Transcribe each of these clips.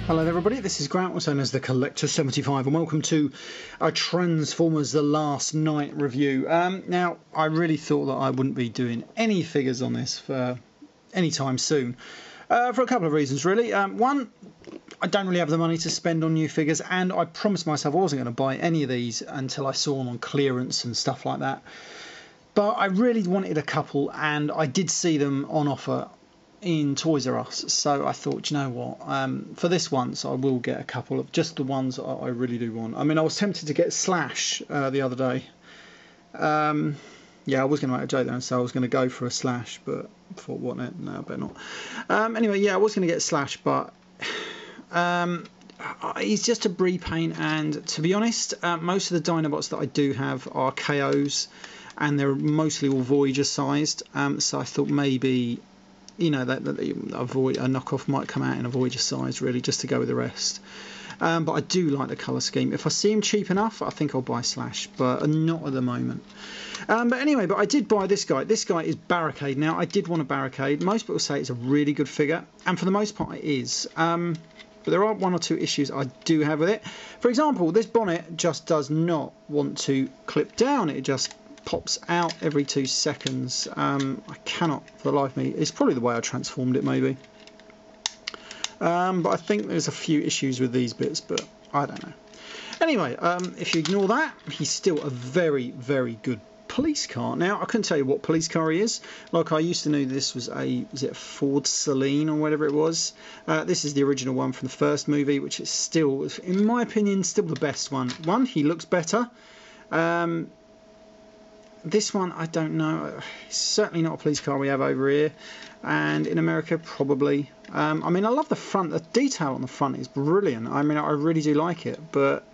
Hello there everybody, this is Grant, also known as the Collector75, and welcome to a Transformers The Last Night review. Now, I really thought that I wouldn't be doing any figures on this for any time soon, for a couple of reasons really. One, I don't really have the money to spend on new figures, and I promised myself I wasn't going to buy any of these until I saw them on clearance and stuff like that. But I really wanted a couple, and I did see them on offer in Toys R Us, so I thought, you know what, for this once I will get a couple of just the ones I really do want. I mean, I was tempted to get Slash the other day. Yeah, I was going to make a joke there and say I was going to go for a Slash, but I thought, what, no, I better not. Anyway, yeah, I was going to get Slash, but he's just a repaint, and to be honest, most of the Dinobots that I do have are KOs, and they're mostly all Voyager sized, so I thought maybe, you know, that a knockoff might come out in a Voyager size, really, just to go with the rest. But I do like the colour scheme. If I see him cheap enough, I think I'll buy Slash, but not at the moment. But anyway, but I did buy this guy. This guy is Barricade. Now, I did want a Barricade. Most people say it's a really good figure, and for the most part it is. But there are one or two issues I do have with it. For example, this bonnet just does not want to clip down. It just pops out every 2 seconds. I cannot for the life of me. It's probably the way I transformed it, maybe. But I think there's a few issues with these bits, but I don't know. Anyway, if you ignore that, he's still a very, very good police car. Now, I couldn't tell you what police car he is. Like, I used to know this was was it a Ford Celine or whatever it was. This is the original one from the first movie, which is still, in my opinion, still the best one. One, he looks better. This one, I don't know. It's certainly not a police car we have over here, and in America probably. I mean, I love the front. The detail on the front is brilliant. I mean, I really do like it, but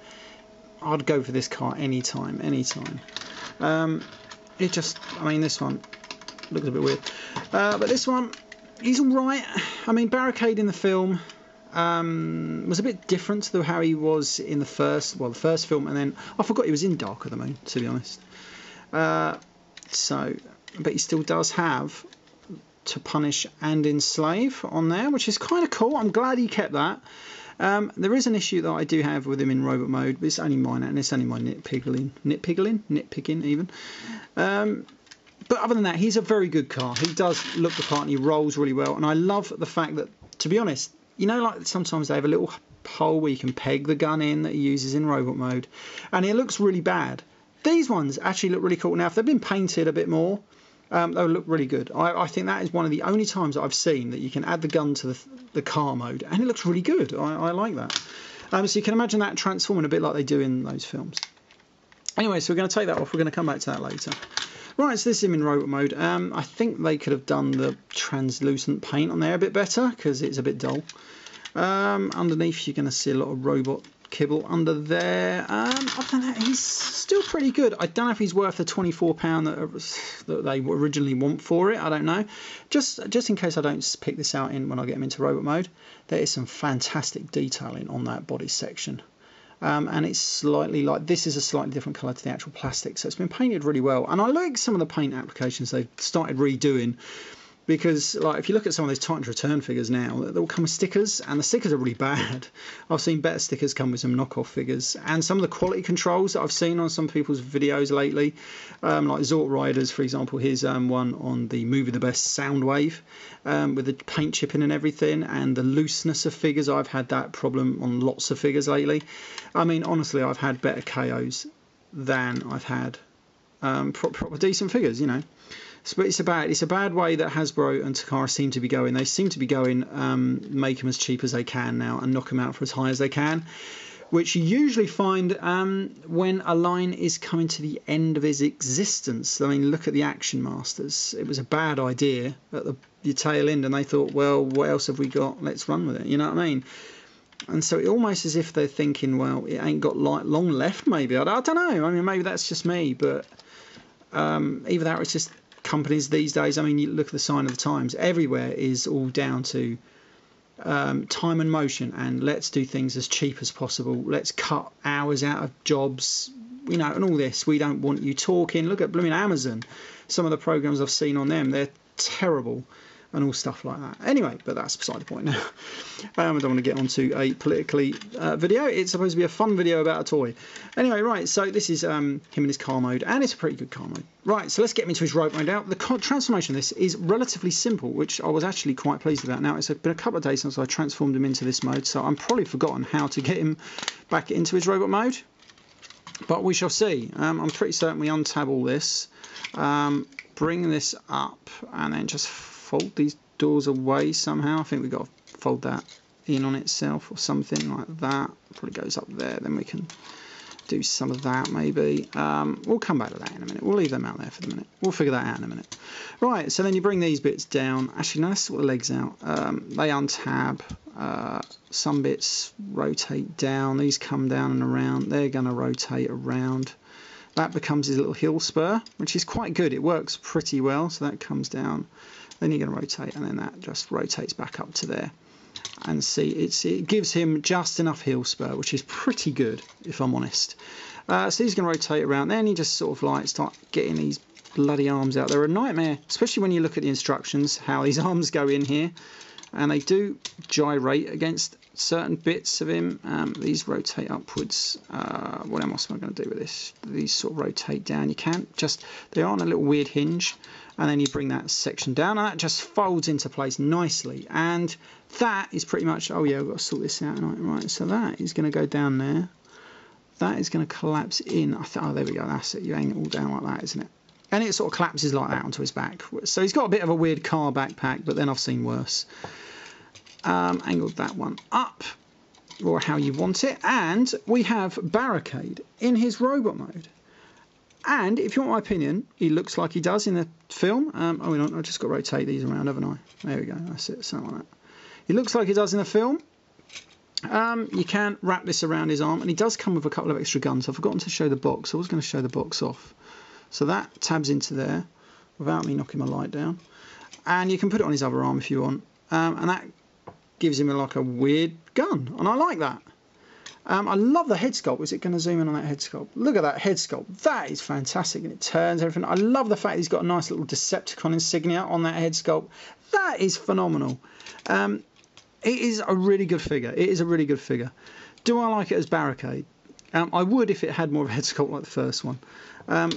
I'd go for this car anytime. It just, I mean, this one looks a bit weird, but this one, he's all right. I mean, Barricade in the film was a bit different to how he was in the first film, and then I forgot he was in Dark of the Moon, to be honest. But he still does have to punish and enslave on there, which is kind of cool. I'm glad he kept that. There is an issue that I do have with him in robot mode, but it's only mine, and it's only my nitpicking even. But other than that, he's a very good car. He does look the part, and he rolls really well, and I love the fact that, to be honest, you know, like sometimes they have a little hole where you can peg the gun in that he uses in robot mode, and it looks really bad. These ones actually look really cool. Now, if they've been painted a bit more, they'll look really good. I think that is one of the only times that I've seen that you can add the gun to the car mode, and it looks really good. I like that. So you can imagine that transforming a bit like they do in those films. Anyway, so we're going to take that off. We're going to come back to that later. Right, so this is him in robot mode. I think they could have done the translucent paint on there a bit better, because it's a bit dull. Underneath, you're going to see a lot of robot kibble under there. Other than that, he's still pretty good. I don't know if he's worth the £24 that they originally want for it. I don't know. Just in case I don't pick this out when I get him into robot mode, there is some fantastic detailing on that body section. And it's slightly like, this is a slightly different colour to the actual plastic, so it's been painted really well. And I like some of the paint applications they've started redoing, because like if you look at some of those Titans Return figures now, they all come with stickers, and the stickers are really bad. I've seen better stickers come with some knockoff figures, and some of the quality controls that I've seen on some people's videos lately, like Zort Riders, for example, his one on the Movie the Best Soundwave, with the paint chipping and everything, and the looseness of figures. I've had that problem on lots of figures lately. I mean, honestly, I've had better KOs than I've had proper decent figures, you know. But it's a bad way that Hasbro and Takara seem to be going. They seem to be going, make them as cheap as they can now and knock them out for as high as they can, which you usually find when a line is coming to the end of its existence. I mean, look at the Action Masters. It was a bad idea at the tail end, and they thought, well, what else have we got? Let's run with it. You know what I mean? And so it almost as if they're thinking, well, it ain't got long left, maybe. I don't know. I mean, maybe that's just me, but either that or it's just companies these days. I mean, you look at the sign of the times. Everywhere is all down to time and motion, and let's do things as cheap as possible. Let's cut hours out of jobs, you know, and all this. We don't want you talking. Look at blooming Amazon. Some of the programs I've seen on them, they're terrible. and all stuff like that. Anyway, but that's beside the point now. I don't want to get onto a politically video. It's supposed to be a fun video about a toy. Anyway, right, so this is him in his car mode, and it's a pretty good car mode. Right, so let's get him into his rope mode now. The transformation of this is relatively simple, which I was actually quite pleased about. Now, it's been a couple of days since I transformed him into this mode, so I'm probably forgotten how to get him back into his robot mode. But we shall see. I'm pretty certain we untab all this, bring this up, and then just fold these doors away somehow. I think we've got to fold that in on itself or something like that. Probably goes up there, then we can do some of that maybe. We'll come back to that in a minute. We'll leave them out there for the minute. We'll figure that out in a minute. Right, so then you bring these bits down. Actually, no, let's sort the legs out. They untab. Some bits rotate down. These come down and around. They're going to rotate around. That becomes his little heel spur, which is quite good. It works pretty well. So that comes down. Then you're going to rotate, and then that just rotates back up to there. And see, it gives him just enough heel spur, which is pretty good, if I'm honest. So he's going to rotate around. Then you just sort of like start getting these bloody arms out. They're a nightmare, especially when you look at the instructions, how these arms go in here. And they do gyrate against certain bits of him. These rotate upwards. What else am I going to do with this? These sort of rotate down. You can't just, they're on a little weird hinge. And then you bring that section down, and that just folds into place nicely. And that is pretty much, oh yeah, we've got to sort this out. Right, so that is going to go down there. That is going to collapse in. Oh, there we go, that's it. You hang it all down like that, isn't it? And it sort of collapses like that onto his back. So he's got a bit of a weird car backpack, but then I've seen worse. Angled that one up, or how you want it. And we have Barricade in his robot mode. And if you want my opinion, he looks like he does in the film. Oh, no, I've just got to rotate these around, haven't I? There we go. That's it. Something like that. He looks like he does in the film. You can wrap this around his arm, and he does come with a couple of extra guns. I've forgotten to show the box. I was going to show the box off. So that tabs into there without me knocking my light down. And you can put it on his other arm if you want. And that gives him like a weird gun, and I like that. I love the head sculpt. Is it going to zoom in on that head sculpt? Look at that head sculpt. That is fantastic, and it turns everything. I love the fact he's got a nice little Decepticon insignia on that head sculpt. That is phenomenal. It is a really good figure. It is a really good figure. Do I like it as Barricade? I would if it had more of a head sculpt like the first one.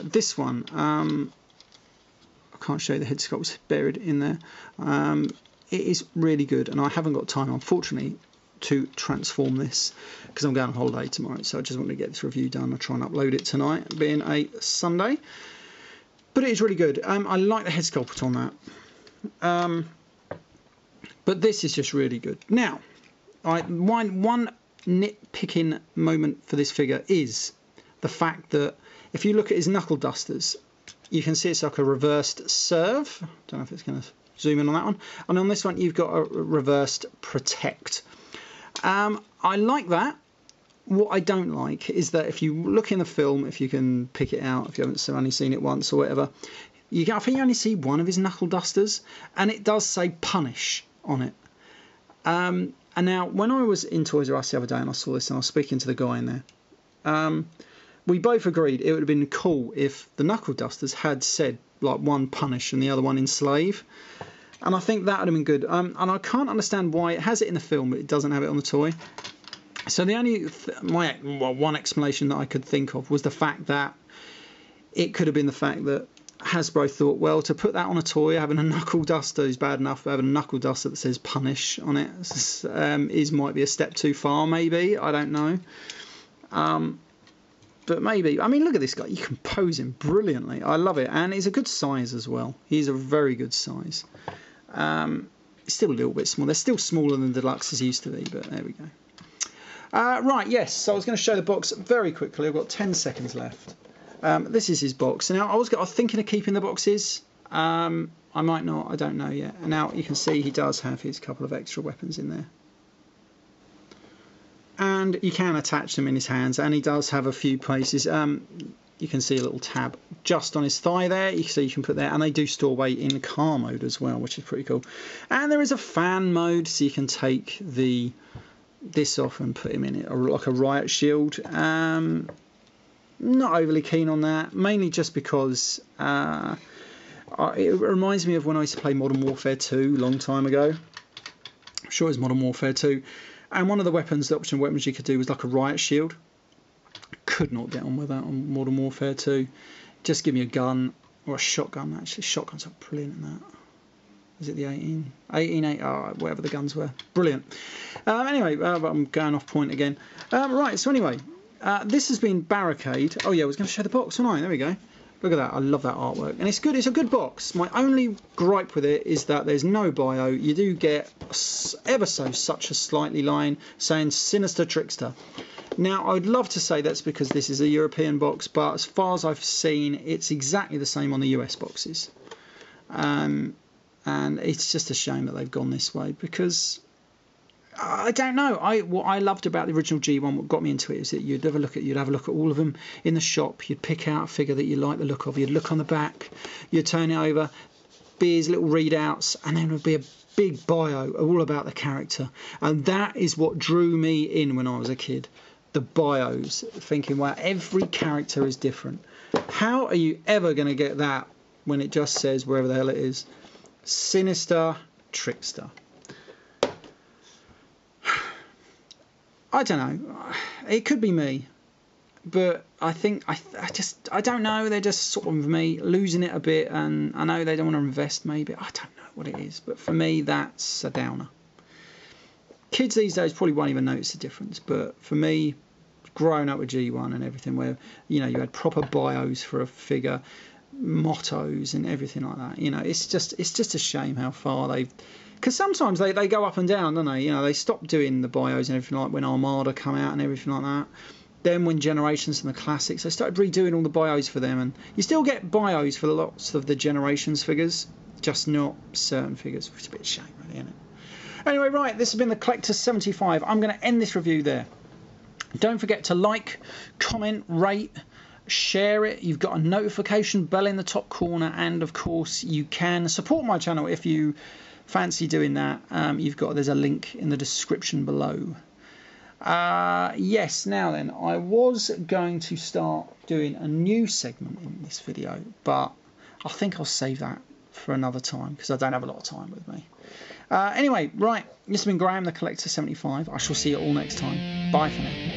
This one, I can't show you the head sculpt buried in there. It is really good, and I haven't got time, unfortunately, to transform this because I'm going on holiday tomorrow, so I just want to get this review done. I'll try and upload it tonight, being a Sunday. But it is really good. I like the head sculpt on that. But this is just really good. Now, one nitpicking moment for this figure is the fact that if you look at his knuckle dusters, you can see it's like a reversed serve. Don't know if it's going to zoom in on that one. And on this one, you've got a reversed protect. I like that. What I don't like is that if you look in the film, if you can pick it out, if you haven't only seen it once or whatever, I think you only see one of his knuckle dusters, and it does say punish on it. And now, when I was in Toys R Us the other day and I saw this and I was speaking to the guy in there, we both agreed it would have been cool if the knuckle dusters had said like one punish and the other one enslave. And I think that would have been good. And I can't understand why it has it in the film, but it doesn't have it on the toy. So the only one explanation that I could think of was the fact that it could have been the fact that Hasbro thought, well, to put that on a toy, having a knuckle duster is bad enough, but having a knuckle duster that says punish on it might be a step too far, maybe. I don't know. But maybe. I mean, look at this guy. You can pose him brilliantly. I love it. And he's a good size as well. He's a very good size. It's still a little bit small. They're still smaller than the Deluxes used to be, but there we go. Right, yes. So I was going to show the box very quickly. I've got 10 seconds left. This is his box. Now, I was thinking of keeping the boxes. I might not. I don't know yet. And now you can see he does have his couple of extra weapons in there. And you can attach them in his hands, and he does have a few places. You can see a little tab just on his thigh there, so you can put there, and they do store away in car mode as well, which is pretty cool. And there is a fan mode, so you can take this off and put him in it, like a riot shield. Not overly keen on that, mainly just because It reminds me of when I used to play Modern Warfare 2 a long time ago. I'm sure it was Modern Warfare 2. And one of the weapons, the optional weapons you could do was like a riot shield. Could not get on with that on Modern Warfare 2. Just give me a gun, or a shotgun actually. Shotguns are brilliant in that. Is it the 18? 18, whatever the guns were. Brilliant. Anyway, I'm going off point again. Right, so anyway, this has been Barricade. Oh yeah, I was going to show the box, wasn't I? There we go. Look at that. I love that artwork. And it's good. It's a good box. My only gripe with it is that there's no bio. You do get ever so such a slightly line saying Sinister Trickster. Now, I'd love to say that's because this is a European box, but as far as I've seen, it's exactly the same on the US boxes. And it's just a shame that they've gone this way, because I don't know. What I loved about the original G1, what got me into it, is that you'd have a look at all of them in the shop. You'd pick out a figure that you like the look of. You'd look on the back. You'd turn it over, be his little readouts, and then there would be a big bio all about the character. And that is what drew me in when I was a kid. The bios, thinking, wow, every character is different. How are you ever going to get that when it just says, wherever the hell it is, Sinister Trickster? I don't know. It could be me, but I think I don't know. They're just sort of me losing it a bit, and I know they don't want to invest. Maybe I don't know what it is, but for me, that's a downer. Kids these days probably won't even notice the difference, but for me, growing up with G1 and everything, where you had proper bios for a figure, mottos and everything like that. It's just a shame how far they've. Because sometimes they go up and down, don't they? They stop doing the bios and everything, like when Armada come out and everything like that. Then when Generations and the Classics, they started redoing all the bios for them, and you still get bios for lots of the Generations figures, just not certain figures, which is a bit of a shame, really, isn't it? Anyway, right, this has been the Collector 75. I'm going to end this review there. Don't forget to like, comment, rate, share it. You've got a notification bell in the top corner, and of course you can support my channel if you fancy doing that. There's a link in the description below. Yes, now then, I was going to start doing a new segment in this video, but I think I'll save that for another time because I don't have a lot of time with me. Anyway, right, this has been Graham, the Collector 75. I shall see you all next time. Bye for now.